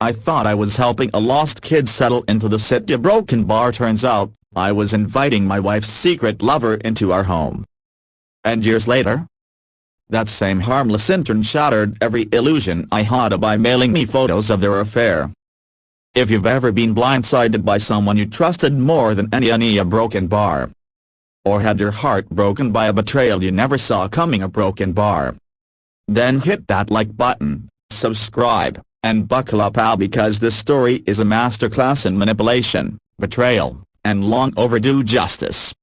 I thought I was helping a lost kid settle into the city. A broken bar. Turns out, I was inviting my wife's secret lover into our home. And years later, that same harmless intern shattered every illusion I had by mailing me photos of their affair. If you've ever been blindsided by someone you trusted more than any a broken bar. Or had your heart broken by a betrayal you never saw coming. A broken bar. Then hit that like button, subscribe, and buckle up, pal, because this story is a masterclass in manipulation, betrayal, and long overdue justice.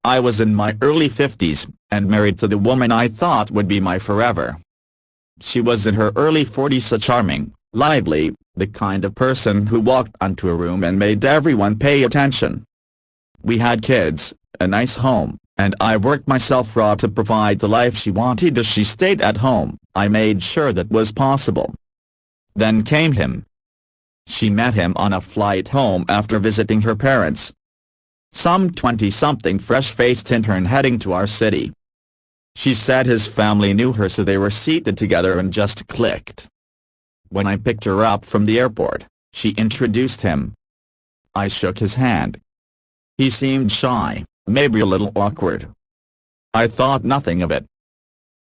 I was in my early 50s, and married to the woman I thought would be my forever. She was in her early 40s, a charming, lively, the kind of person who walked into a room and made everyone pay attention. We had kids, a nice home, and I worked myself raw to provide the life she wanted. As she stayed at home, I made sure that was possible. Then came him. She met him on a flight home after visiting her parents. Some 20-something fresh-faced intern heading to our city. She said his family knew her, so they were seated together and just clicked. When I picked her up from the airport, she introduced him. I shook his hand. He seemed shy, maybe a little awkward. I thought nothing of it.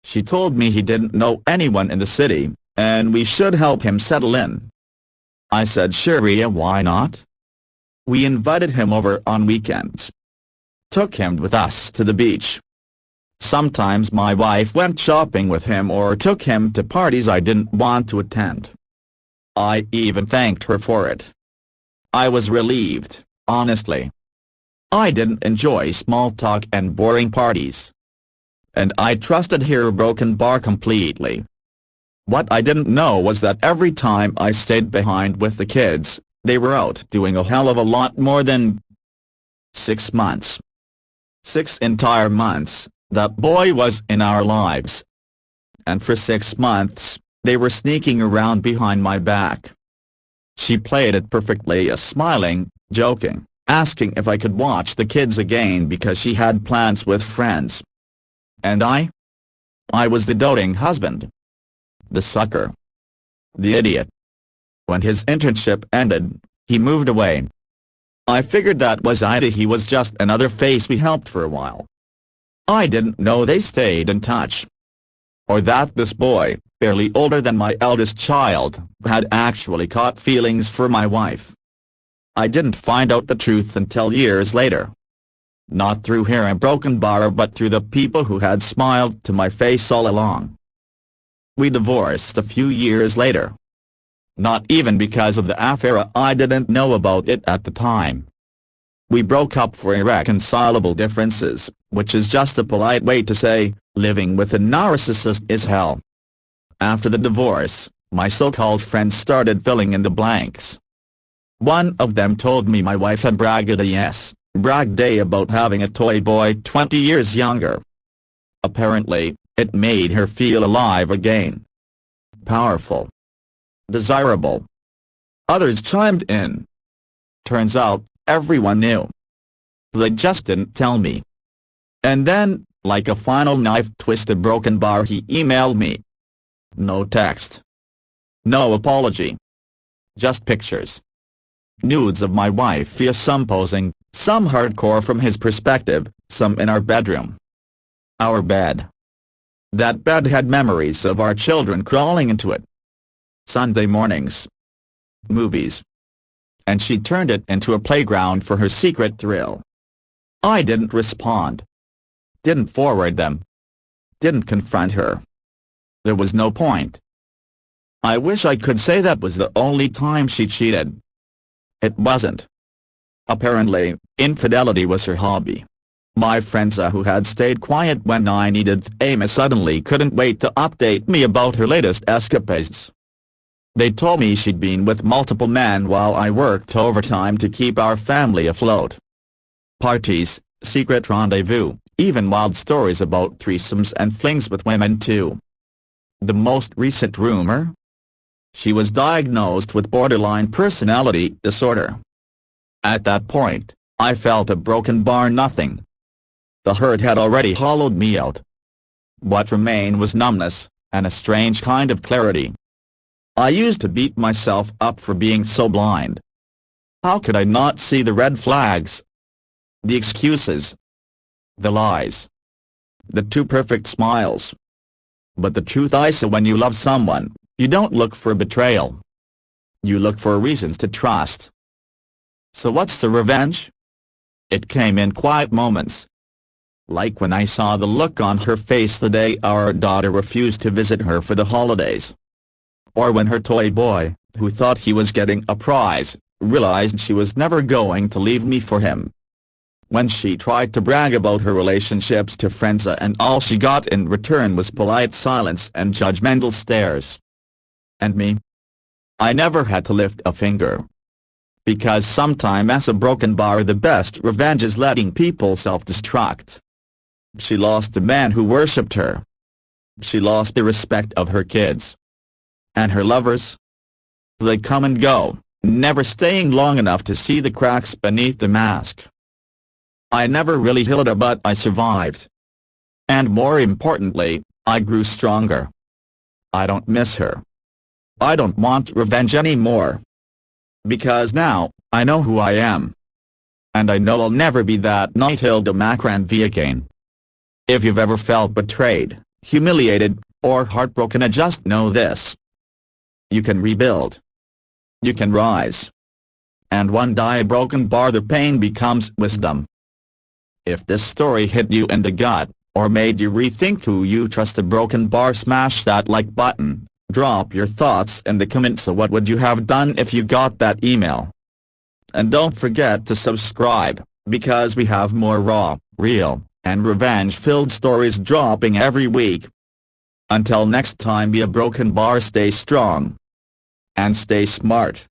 She told me he didn't know anyone in the city, and we should help him settle in. I said sure, yeah, why not? We invited him over on weekends. Took him with us to the beach. Sometimes my wife went shopping with him or took him to parties I didn't want to attend. I even thanked her for it. I was relieved, honestly. I didn't enjoy small talk and boring parties. And I trusted her broken bar completely. What I didn't know was that every time I stayed behind with the kids, they were out doing a hell of a lot more than 6 months. 6 entire months, that boy was in our lives. And for 6 months, they were sneaking around behind my back. She played it perfectly, smiling, joking, asking if I could watch the kids again because she had plans with friends. And I was the doting husband. The sucker. The idiot. When his internship ended, he moved away. I figured that was it. He was just another face we helped for a while. I didn't know they stayed in touch. Or that this boy, barely older than my eldest child, had actually caught feelings for my wife. I didn't find out the truth until years later. Not through her broken bar, but through the people who had smiled to my face all along. We divorced a few years later. Not even because of the affair, I didn't know about it at the time. We broke up for irreconcilable differences, which is just a polite way to say, living with a narcissist is hell. After the divorce, my so-called friends started filling in the blanks. One of them told me my wife had bragged about having a toy boy 20 years younger. Apparently, it made her feel alive again. Powerful. Desirable. Others chimed in. Turns out, everyone knew. They just didn't tell me. And then, like a final knife-twisted broken bar, he emailed me. No text. No apology. Just pictures. Nudes of my wife, via some posing, some hardcore from his perspective, some in our bedroom. Our bed. That bed had memories of our children crawling into it. Sunday mornings. Movies. And she turned it into a playground for her secret thrill. I didn't respond. Didn't forward them. Didn't confront her. There was no point. I wish I could say that was the only time she cheated. It wasn't. Apparently, infidelity was her hobby. My friends who had stayed quiet when I needed them suddenly couldn't wait to update me about her latest escapades. They told me she'd been with multiple men while I worked overtime to keep our family afloat. Parties, secret rendezvous, even wild stories about threesomes and flings with women too. The most recent rumor? She was diagnosed with borderline personality disorder. At that point, I felt a broken bar. Nothing. The hurt had already hollowed me out. What remained was numbness, and a strange kind of clarity. I used to beat myself up for being so blind. How could I not see the red flags? The excuses. The lies. The too perfect smiles. But the truth is, when you love someone, you don't look for betrayal. You look for reasons to trust. So what's the revenge? It came in quiet moments. Like when I saw the look on her face the day our daughter refused to visit her for the holidays. Or when her toy boy, who thought he was getting a prize, realized she was never going to leave me for him. When she tried to brag about her relationships to friends and all she got in return was polite silence and judgmental stares. And me? I never had to lift a finger. Because sometimes as a broken bar, the best revenge is letting people self-destruct. She lost the man who worshipped her. She lost the respect of her kids. And her lovers? They come and go, never staying long enough to see the cracks beneath the mask. I never really healed her, but I survived. And more importantly, I grew stronger. I don't miss her. I don't want revenge anymore. Because now, I know who I am. And I know I'll never be that Matilda Macranvy again. If you've ever felt betrayed, humiliated, or heartbroken, just know this. You can rebuild. You can rise. And one day broken bar, the pain becomes wisdom. If this story hit you in the gut, or made you rethink who you trust, a broken bar, smash that like button, drop your thoughts in the comments. So what would you have done if you got that email? And don't forget to subscribe, because we have more raw, real, and revenge-filled stories dropping every week. Until next time, be a broken bar, stay strong. And stay smart.